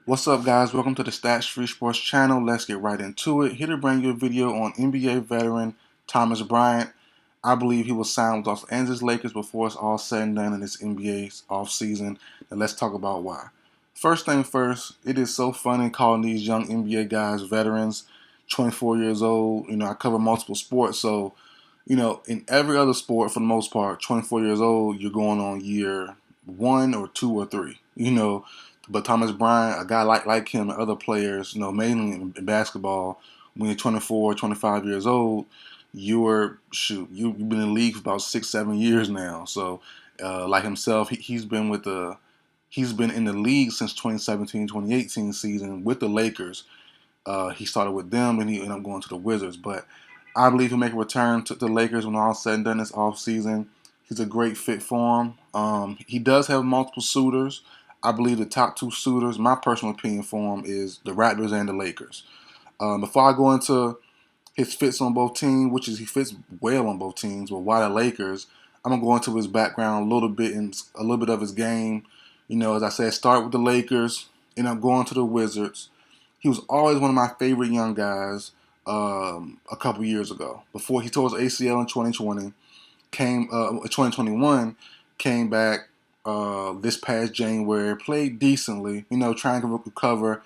What's up, guys? Welcome to the Stats Free Sports channel. Let's get right into it. Here to bring you a video on NBA veteran Thomas Bryant. I believe he will sign with Los Angeles Lakers before it's all said and done in this NBA's offseason. And let's talk about why. First thing first, it is so funny calling these young NBA guys veterans, 24 years old. I cover multiple sports, so in every other sport, for the most part, 24 years old, you're going on year one or two or three. But Thomas Bryant, a guy like him and other players, mainly in basketball, when you're 24, 25 years old, you've been in the league for about 6, 7 years now. So, like himself, he's been in the league since 2017, 2018 season with the Lakers. He started with them and he ended up going to the Wizards. But I believe he'll make a return to the Lakers when all said and done this offseason. He's a great fit for him. He does have multiple suitors. I believe the top two suitors, my personal opinion for him, is the Raptors and the Lakers. Before I go into his fits on both teams, which is he fits well on both teams, but why the Lakers, I'm gonna go into his background a little bit and a little bit of his game. As I said, start with the Lakers, end up going to the Wizards. He was always one of my favorite young guys a couple years ago. Before he tore his ACL in 2020, 2021, came back this past January, played decently, trying to recover.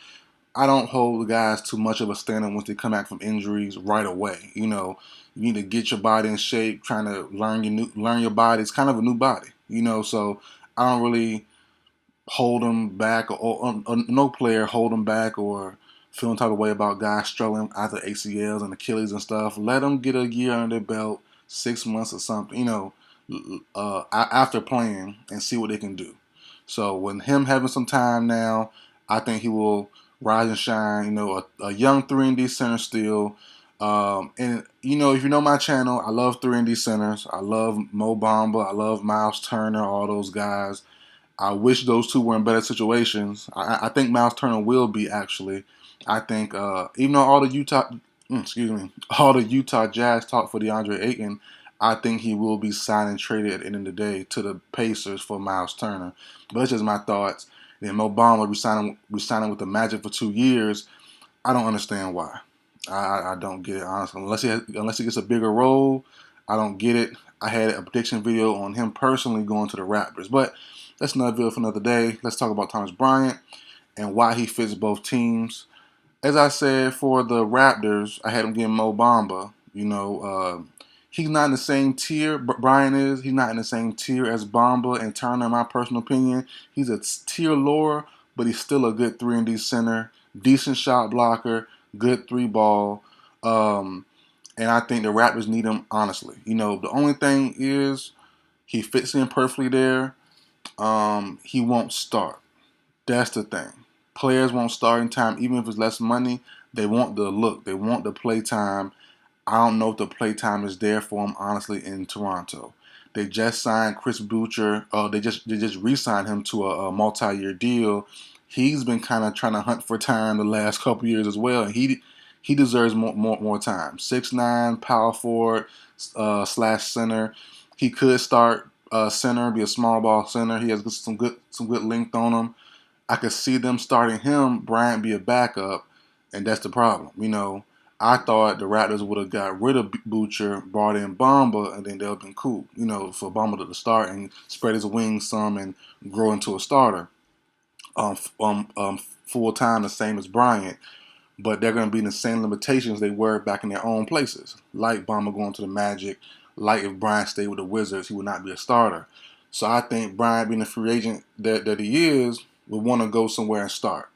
I don't hold the guys too much of a standard once they come back from injuries right away. You need to get your body in shape, trying to learn your body. It's kind of a new body, so I don't really hold them back or no player hold them back or feeling type of way about guys struggling after ACLs and Achilles and stuff. Let them get a year under their belt, 6 months or something, after playing and see what they can do. So with him having some time now, I think he will rise and shine. A young 3 and D center still. And if you know my channel, I love 3 and D centers. I love Mo Bamba. I love Miles Turner. All those guys. I wish those two were in better situations. I think Miles Turner will be actually. I think even though all the Utah Jazz talk for DeAndre Ayton, I think he will be signed and traded at the end of the day to the Pacers for Miles Turner. But that's just my thoughts. Then Mo Bamba resigning with the Magic for 2 years. I don't understand why. I don't get it, honestly. Unless he gets a bigger role, I don't get it. I had a prediction video on him personally going to the Raptors. But that's another video for another day. Let's talk about Thomas Bryant and why he fits both teams. As I said, for the Raptors, I had him getting Mo Bamba. He's not in the same tier. Bryant is. He's not in the same tier as Bamba and Turner, in my personal opinion. He's a tier lower, but he's still a good 3 and D center, decent shot blocker, good three ball. And I think the Raptors need him, honestly. The only thing is he fits in perfectly there. He won't start. That's the thing. Players won't start in time, even if it's less money. They want the look. They want the play time. I don't know if the play time is there for him, honestly, in Toronto. They just signed Chris Boucher. They just re-signed him to a multi-year deal. He's been kind of trying to hunt for time the last couple years as well, and he deserves more time. 6'9", power forward slash center. He could start center, be a small ball center. He has some good length on him. I could see them starting him, Bryant be a backup, and that's the problem. I thought the Raptors would have got rid of Boucher, brought in Bamba, and then they'll been cool, for Bamba to start and spread his wings some and grow into a starter. Full time, the same as Bryant, but they're going to be in the same limitations they were back in their own places. Like Bamba going to the Magic, like if Bryant stayed with the Wizards, he would not be a starter. So I think Bryant, being a free agent that he is, would want to go somewhere and start.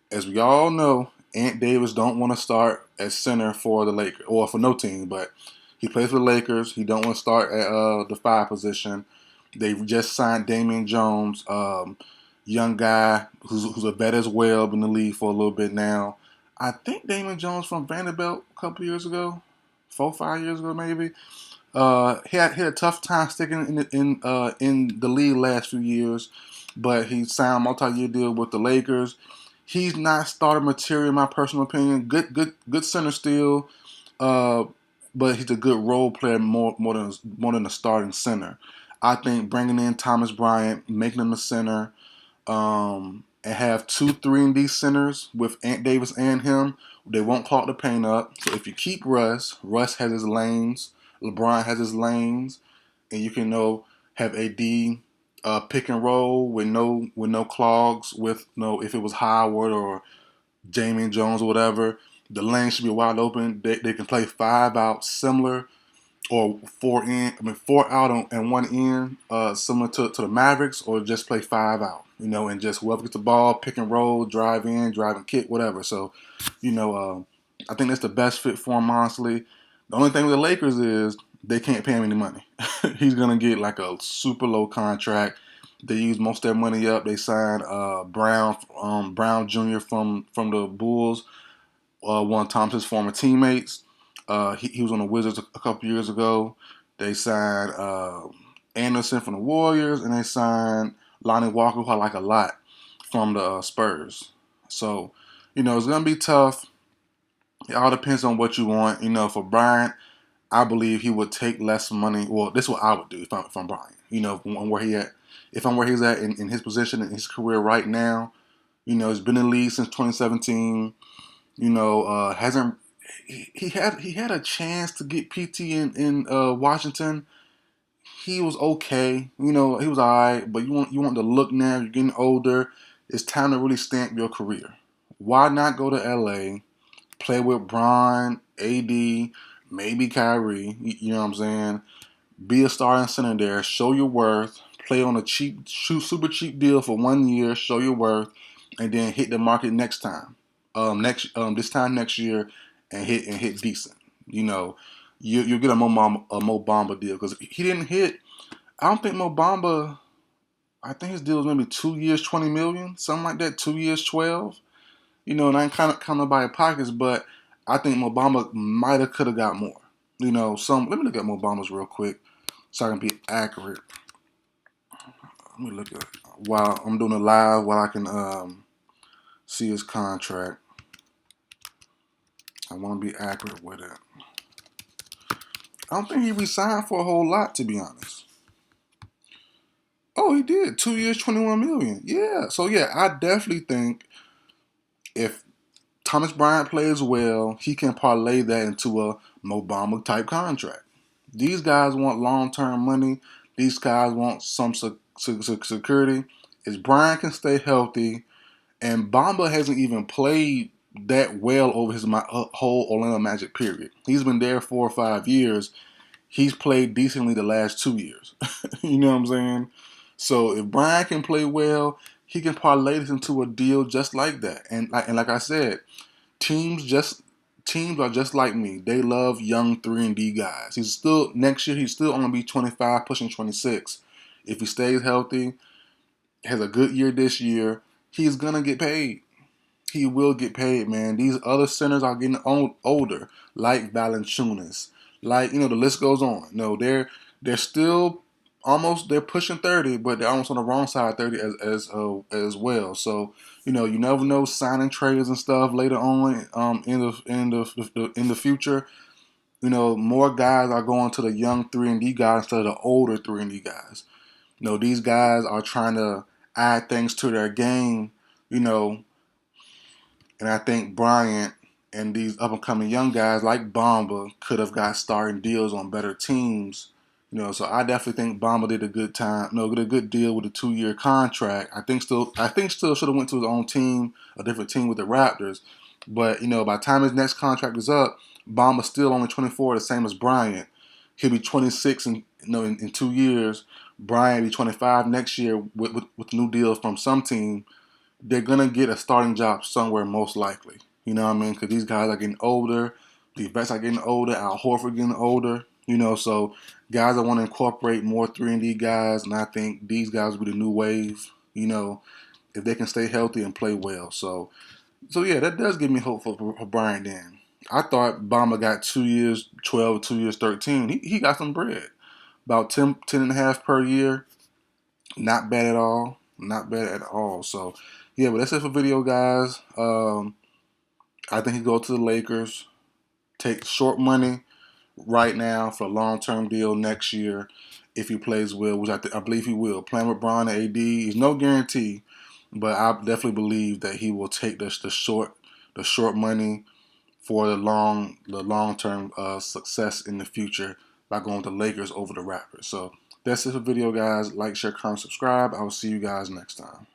As we all know, Ant Davis don't want to start at center for the Lakers, or for no team, but he plays for the Lakers. He don't want to start at the 5 position. They just signed Damian Jones, young guy who's a vet as well, been in the league for a little bit now. I think Damian Jones from Vanderbilt a couple years ago, 4, 5 years ago maybe. He had a tough time sticking in the league last few years, but he signed a multi-year deal with the Lakers. He's not starter material, in my personal opinion. Good center still, but he's a good role player more than a starting center. I think bringing in Thomas Bryant, making him a center, and and have 2 3-and-D centers with Ant Davis and him. They won't clog the paint up. So if you keep Russ has his lanes, LeBron has his lanes, and you can have AD pick and roll with no clogs with no if it was Howard or Jamie Jones or whatever. The lane should be wide open. They can play 5 out similar or 4 in. I mean 4 out and 1 in, similar to the Mavericks, or just play 5 out. And just whoever gets the ball, pick and roll, drive in, drive and kick, whatever. So, I think that's the best fit for him, honestly. The only thing with the Lakers is they can't pay him any money. He's gonna get like a super low contract. They use most of their money up. They signed Brown Jr. from the Bulls, one of Thompson's former teammates. He was on the Wizards a couple years ago. They signed Anderson from the Warriors, and they signed Lonnie Walker, who I like a lot, from the Spurs. So, it's going to be tough. It all depends on what you want. For Bryant, I believe he would take less money. Well, this is what I would do if I'm Bryant. Where he at. If I'm where he's at in his position in his career right now, he's been in the league since 2017. Hasn't he had a chance to get PT in Washington. He was okay. He was alright, but you want to look now. You're getting older. It's time to really stamp your career. Why not go to LA, play with Bron, AD, maybe Kyrie? You know what I'm saying? Be a starting center there. Show your worth. Play on a super cheap deal for 1 year. Show your worth, and then hit the market next time. This time next year, and hit decent. You'll get a Mo Bamba deal because he didn't hit. I don't think Mo Bamba. I think his deal was maybe 2 years, $20 million, something like that. 2 years, 12. And I ain't kind of by pockets, but I think Mo Bamba could have got more. Let me look at Mo Bamba's real quick so I can be accurate. Let me look at while I'm doing it live while I can see his contract. I want to be accurate with it. I don't think he re-signed for a whole lot, to be honest. Oh, he did. 2 years, $21 million. Yeah. So, yeah, I definitely think if Thomas Bryant plays well, he can parlay that into a Mo Bamba type contract. These guys want long-term money. These guys want some security. If Bryant can stay healthy, and Bamba hasn't even played that well over his whole Orlando Magic period. He's been there 4 or 5 years. He's played decently the last 2 years. You know what I'm saying? So if Brian can play well, he can parlay this into a deal just like that. And like I said, teams are just like me. They love young 3-and-D guys. Next year he's still only be 25, pushing 26. If he stays healthy, has a good year this year, he's gonna get paid. He will get paid, man. These other centers are getting older, like Valanciunas. The list goes on. No, they're still they're pushing 30, but they're almost on the wrong side of 30 as well. So, you never know, signing traders and stuff later on in the future. More guys are going to the young 3-and-D guys instead of the older 3-and-D guys. These guys are trying to add things to their game, and I think Bryant and these up-and-coming young guys like Bamba could have got starting deals on better teams. So I definitely think Bamba did a good deal with a 2-year contract. I think still should have went to his own team, a different team with the Raptors. But, by the time his next contract is up, Bamba's still only 24, the same as Bryant. He'll be 26 in 2 years. Bryant will be 25 next year with a new deal from some team. They're going to get a starting job somewhere most likely. You know what I mean? Because these guys are getting older. The vets are getting older. Al Horford getting older. So guys that want to incorporate more 3-and-D guys, and I think these guys will be the new wave, if they can stay healthy and play well. So yeah, that does give me hope for Bryant then. I thought Bamba got 2 years, 12, 2 years, 13. He got some bread. About 10 and a half per year. Not bad at all. Not bad at all. So, yeah, but that's it for video, guys. I think he go to the Lakers. Take short money right now for a long-term deal next year if he plays well, which I believe he will. Playing with Bron and AD is no guarantee. but I definitely believe that he will take the short money for the long term success in the future by going with the Lakers over the Raptors. So that's it for the video, guys. Like, share, comment, subscribe. I will see you guys next time.